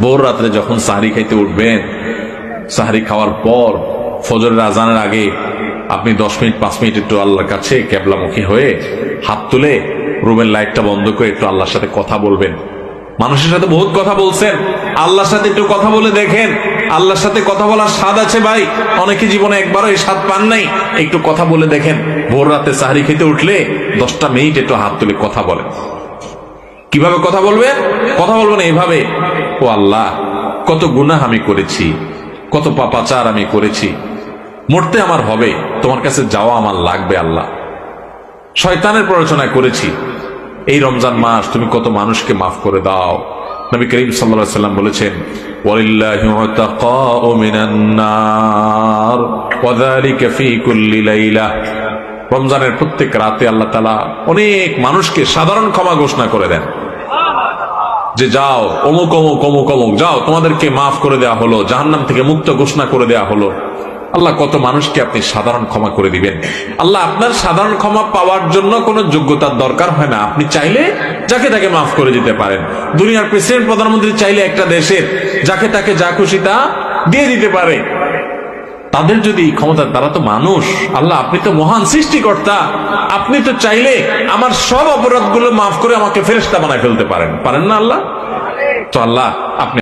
ভোর রাত্রে যখন সাহরি খাইতে উঠবেন, সাহরি খাওয়ার পর ফজরের আজানের আগে আপনি 10 মিনিট 5 মিনিট একটু আল্লাহর কাছে কেবলামুখী হয়ে হাত তুলে রুমের লাইটটা বন্ধ করে একটু আল্লাহর সাথে কথা বলবেন। মানুষের সাথে বহুত কথা বলছেন, আল্লাহর সাথে একটু কথা বলে দেখেন। আল্লাহর সাথে কথা বলার স্বাদ আছে ভাই, অনেকে জীবনে একবারও এই স্বাদ পান নাই। একটু কথা বলে দেখেন। ভোর রাতে সাহরি খেতে উঠলে 10টা মিনিট একটু হাত তুলে কথা বলেন। কিভাবে কথা বলবেন? কথা বলবেন এইভাবে, ও আল্লাহ, কত গুনাহ আমি করেছি, কত পাপাচার আমি করেছি, মরতে আমার হবে, তোমার কাছে যাওয়া আমার লাগবে আল্লাহ। শয়তানের প্ররোচনা করেছি, এই রমজান মাস তুমি কত মানুষকে মাফ করে দাও। নবী করিম সাল্লাল্লাহু আলাইহি ওয়াসাল্লাম বলেছেন, ওয়ালিল্লাহি উতাকাউ মিনান নার ওয়া যালিকা ফি কুল্লি লাইলা। রমজানের প্রত্যেক রাতে আল্লাহ তাআলা অনেক মানুষকে সাধারণ ক্ষমা ঘোষণা করে দেন, যে যাও অমুক অমুক অমুক অমুক, যাও তোমাদেরকে মাফ করে দেওয়া হলো, জাহান্নাম থেকে মুক্ত ঘোষণা করে দেওয়া হলো। আল্লাহ কত মানুষকে আপনি সাধারণ ক্ষমা করে দিবেন। আল্লাহ আপনার সাধারণ ক্ষমা পাওয়ার জন্য কোনো যোগ্যতার দরকার হয় না, আপনি চাইলে যাকে তাকে মাফ করে দিতে পারেন। দুনিয়ার প্রেসিডেন্ট প্রধানমন্ত্রী চাইলে একটা দেশের যাকে তাকে যা খুশি তা দিয়ে দিতে পারে। তাদের যদি ক্ষমতা, তারা তো মানুষ। আল্লাহ আপনি তো মহান সৃষ্টিকর্তা, আপনি তো চাইলে আমার সব অপরাধগুলো মাফ করে আমাকে ফেরেশতা বানায় ফেলতে পারেন, পারেন না আল্লাহ? তো আল্লাহ আপনি